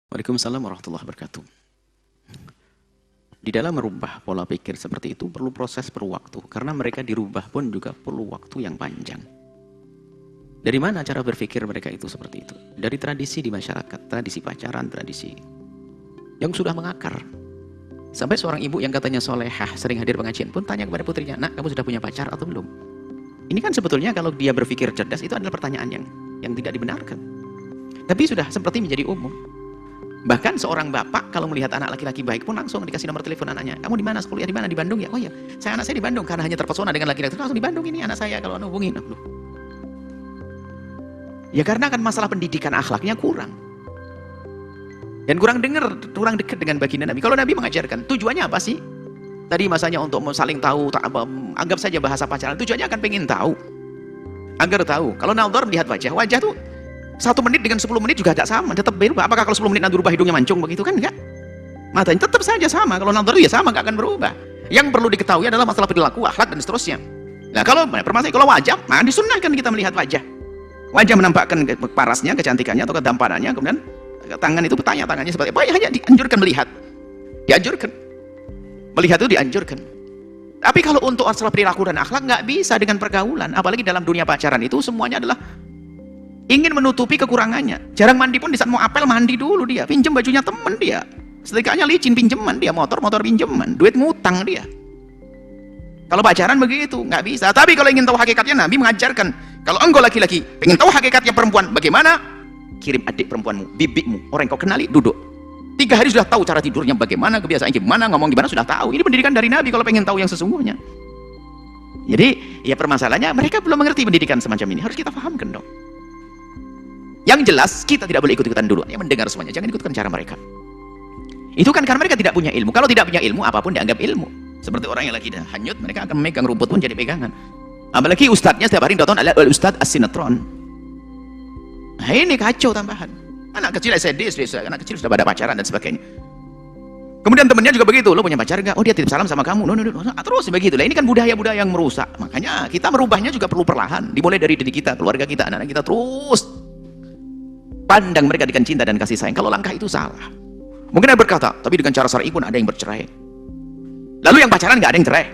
Waalaikumsalam warahmatullahi wabarakatuh. Di dalam merubah pola pikir seperti itu perlu proses, perlu waktu. Karena mereka dirubah pun juga perlu waktu yang panjang. Dari mana cara berpikir mereka itu seperti itu? Dari tradisi di masyarakat, tradisi pacaran, tradisi yang sudah mengakar. Sampai seorang ibu yang katanya solehah, sering hadir pengajian pun tanya kepada putrinya, "Nak, kamu sudah punya pacar atau belum?" Ini kan sebetulnya kalau dia berpikir cerdas itu adalah pertanyaan yang tidak dibenarkan. Tapi sudah seperti menjadi umum. Bahkan seorang bapak kalau melihat anak laki-laki baik pun langsung dikasih nomor telepon anaknya. "Kamu di mana? Kuliah di mana? Di Bandung ya?" "Oh ya, anak saya di Bandung." Karena hanya terpesona dengan laki-laki, langsung di Bandung ini anak saya kalau hubungin. Loh. Ya karena kan masalah pendidikan akhlaknya kurang. Dan kurang dengar, kurang dekat dengan baginda Nabi. Kalau Nabi mengajarkan, tujuannya apa sih? Tadi masanya untuk saling tahu, anggap saja bahasa pacaran. Tujuannya akan pengen tahu. Agar tahu. Kalau Naldor melihat wajah tuh 1 menit dengan 10 menit juga tidak sama, tetap berubah. Apakah kalau 10 menit nanti berubah hidungnya mancung begitu kan? Enggak. Matanya tetap saja sama. Kalau Naldor ya sama, enggak akan berubah. Yang perlu diketahui adalah masalah perilaku, akhlak dan seterusnya. Nah, kalau permasalahan kalau wajah, disunnahkan kita melihat wajah. Wajah menampakkan parasnya, kecantikannya atau kedampanannya, kemudian tangan itu bertanya tangannya seperti apa, ya hanya dianjurkan melihat. Dianjurkan. Melihat itu dianjurkan. Tapi kalau untuk masalah perilaku dan akhlak nggak bisa dengan pergaulan, apalagi dalam dunia pacaran itu semuanya adalah ingin menutupi kekurangannya. Jarang mandi pun di saat mau apel mandi dulu dia, pinjem bajunya temen dia, setrikanya licin pinjeman dia, motor pinjeman, duit ngutang dia. Kalau pacaran begitu nggak bisa. Tapi kalau ingin tahu hakikatnya, Nabi mengajarkan, kalau engkau laki-laki ingin tahu hakikatnya perempuan bagaimana, kirim adik perempuanmu, bibikmu, orang yang kau kenali, duduk 3 hari sudah tahu cara tidurnya bagaimana, kebiasaan gimana, ngomong gimana sudah tahu. Ini pendidikan dari Nabi kalau pengen tahu yang sesungguhnya. Jadi ya permasalahannya mereka belum mengerti pendidikan semacam ini, harus kita pahamkan dong. Yang jelas kita tidak boleh ikut-ikutan dulu, ya mendengar semuanya, jangan ikutkan cara mereka. Itu kan karena mereka tidak punya ilmu. Kalau tidak punya ilmu, apapun dianggap ilmu. Seperti orang yang lagi dah hanyut, mereka akan memegang rumput pun jadi pegangan. Apalagi ustadznya setiap hari datang adalah ustadz as-sinetron. Nah ini kacau tambahan. Anak kecil SD, anak kecil sudah pada pacaran dan sebagainya. Kemudian temennya juga begitu, "Lo punya pacar gak?" "Oh dia titip salam sama kamu." No. Terus begitu lah. Ini kan budaya-budaya yang merusak. Makanya kita merubahnya juga perlu perlahan. Dimulai dari diri kita, keluarga kita, anak-anak kita, terus pandang mereka dengan cinta dan kasih sayang. Kalau langkah itu salah. Mungkin ada berkata, tapi dengan cara syar'i pun ada yang bercerai. Lalu yang pacaran nggak ada yang cerai.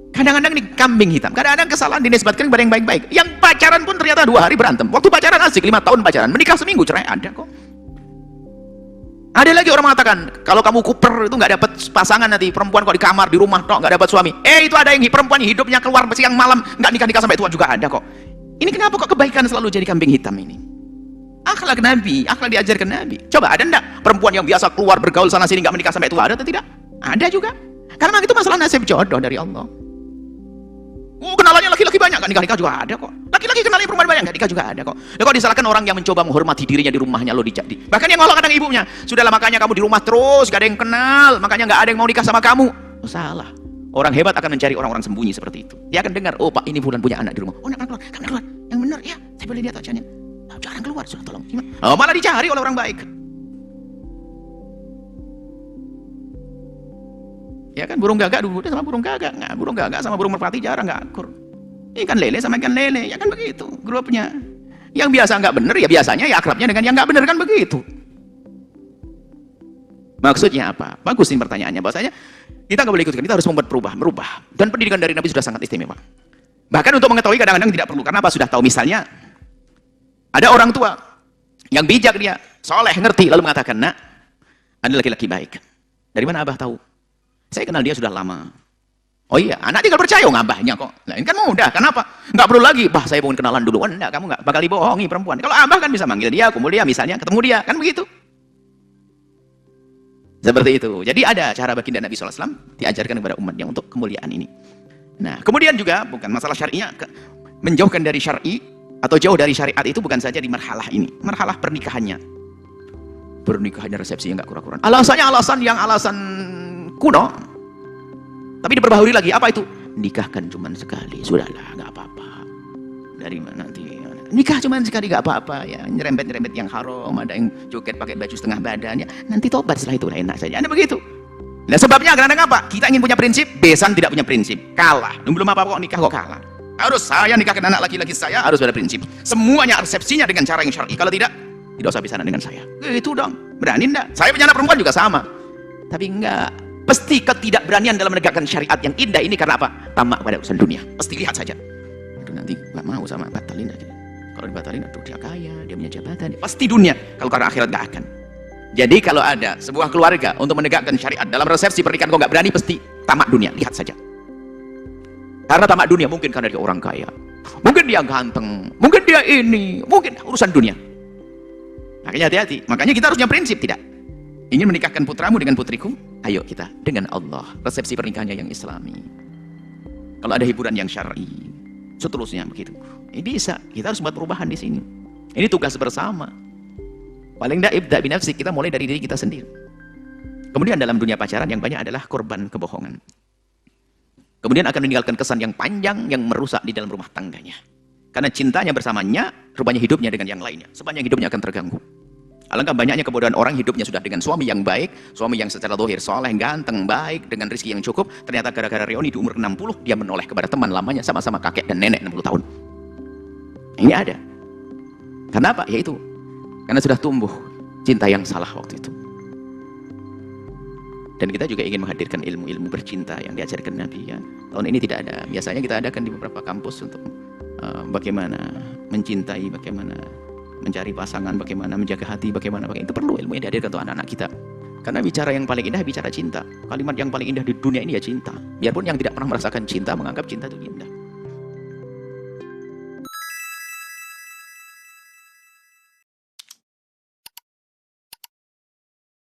Kadang-kadang ini kambing hitam. Kadang-kadang kesalahan dinisbatkan kepada yang baik-baik. Yang pacaran pun ternyata 2 hari berantem. Waktu pacaran asik, 5 tahun pacaran, menikah seminggu cerai, ada kok. Ada lagi orang mengatakan, kalau kamu kuper itu nggak dapat pasangan nanti, perempuan kok di kamar, di rumah kok nggak dapat suami. Itu ada yang perempuan hidupnya keluar siang malam, nggak nikah-nikah sampai tua juga ada kok. Ini kenapa kok kebaikan selalu jadi kambing hitam ini? Akhlak Nabi, akhlak diajarkan Nabi. Coba ada enggak perempuan yang biasa keluar bergaul sana sini nggak menikah sampai tua, ada atau tidak? Ada juga. Karena itu masalah nasib jodoh dari Allah. Kenalannya laki-laki banyak, nggak nikah-nikah juga ada kok. Laki-laki kenalnya perempuan banyak, nggak nikah juga ada kok. Lalu kok disalahkan orang yang mencoba menghormati dirinya di rumahnya lo dijadi. Bahkan yang ngolok kadang ibunya, "Sudahlah makanya kamu di rumah terus, gak ada yang kenal, makanya nggak ada yang mau nikah sama kamu." Oh, salah. Orang hebat akan mencari orang-orang sembunyi seperti itu. Dia akan dengar, "Oh Pak, ini bulan punya anak di rumah." "Oh, nak keluar, kan keluar." "Yang benar ya, saya boleh lihat wajahnya." "Oh, jarang keluar, sudah tolong." Oh, malah dicari oleh orang baik. Ya kan burung gagak dulu sama burung gagak, nggak burung gagak sama burung merpati jarang nggak akur. Ikan lele sama ikan lele, ya kan begitu grupnya. Yang biasa nggak bener ya biasanya ya akrabnya dengan yang nggak bener kan begitu. Maksudnya apa? Bagus ini pertanyaannya. Bahwasanya kita nggak boleh ikutkan, kita harus membuat merubah. Dan pendidikan dari Nabi sudah sangat istimewa. Bahkan untuk mengetahui kadang-kadang tidak perlu. Karena apa? Sudah tahu. Misalnya ada orang tua yang bijak, dia soleh, ngerti, lalu mengatakan, "Nak, ada laki-laki baik." "Dari mana abah tahu?" "Saya kenal dia sudah lama." "Oh iya, anak tinggal percaya ngabahnya kok." Lain kan mudah, kenapa? Nggak perlu lagi, "Bah, saya mau kenalan dulu." "Oh enggak, kamu nggak bakal dibohongi perempuan." Kalau abah kan bisa manggil dia, kumpul dia, misalnya ketemu dia, kan begitu. Seperti itu. Jadi ada cara baginda Nabi SAW diajarkan kepada umatnya untuk kemuliaan ini. Nah, kemudian juga bukan masalah syari'nya, menjauhkan dari syar'i atau jauh dari syariat itu bukan saja di marhalah ini, marhalah pernikahannya. Pernikahannya resepsi yang nggak kurang-kurang. Alasannya alasan kuno, tapi diperbaharui lagi. Apa itu? Nikahkan cuma sekali, sudahlah, nggak apa-apa. Dari mana nanti? Nikah cuma sekali, nggak apa-apa ya. Nyerempet-nyerempet yang haram, ada yang joget pakai baju setengah badan ya. Nanti tobat setelah itu, enak saja. Ada begitu. Nah sebabnya kadang-kadang apa? Kita ingin punya prinsip, besan tidak punya prinsip, kalah. Belum apa-apa kok nikah kok kalah. Harus saya nikahkan anak laki-laki saya harus ada prinsip. Semuanya resepsinya dengan cara yang syar'i. Kalau tidak, Tidak usah bicara dengan saya. Itu dong. Berani enggak? Saya punya anak perempuan juga sama. Tapi enggak. Pasti ketidakberanian dalam menegakkan syariat yang indah ini karena apa? Tamak pada urusan dunia. Pasti lihat saja. Aduh, nanti nggak mau sama batalin lagi. Kalau dibatalin, aduh dia kaya, dia punya jabatan. Pasti dunia. Kalau karena akhirat nggak akan. Jadi kalau ada sebuah keluarga untuk menegakkan syariat dalam resepsi pernikahan kok nggak berani, pasti tamak dunia. Lihat saja. Karena tamak dunia mungkin karena dia orang kaya, mungkin dia ganteng, mungkin dia ini, mungkin urusan dunia. Makanya hati-hati. Makanya kita harus punya prinsip, tidak. Ingin menikahkan putramu dengan putriku? Ayo kita dengan Allah. Resepsi pernikahannya yang Islami. Kalau ada hiburan yang syar'i, seterusnya begitu. Ini bisa. Kita harus buat perubahan di sini. Ini tugas bersama. Paling tidak ibda binafsik, kita mulai dari diri kita sendiri. Kemudian dalam dunia pacaran yang banyak adalah korban kebohongan. Kemudian akan meninggalkan kesan yang panjang yang merusak di dalam rumah tangganya. Karena cintanya bersamanya, rupanya hidupnya dengan yang lainnya. Sepanjang hidupnya akan terganggu. Alangkah banyaknya kebodohan orang hidupnya sudah dengan suami yang baik, suami yang secara zahir soleh, ganteng, baik, dengan rezeki yang cukup. Ternyata gara-gara reuni di umur 60, dia menoleh kepada teman lamanya sama-sama kakek dan nenek 60 tahun. Ini ada. Kenapa? Yaitu karena sudah tumbuh cinta yang salah waktu itu. Dan kita juga ingin menghadirkan ilmu-ilmu bercinta yang diajarkan Nabi ya. Tahun ini tidak ada. Biasanya kita adakan di beberapa kampus untuk bagaimana mencintai, bagaimana mencari pasangan, bagaimana menjaga hati, bagaimana itu perlu ilmu yang dihadirkan untuk anak-anak kita. Karena bicara yang paling indah bicara cinta. Kalimat yang paling indah di dunia ini ya cinta. Biarpun yang tidak pernah merasakan cinta menganggap cinta itu indah.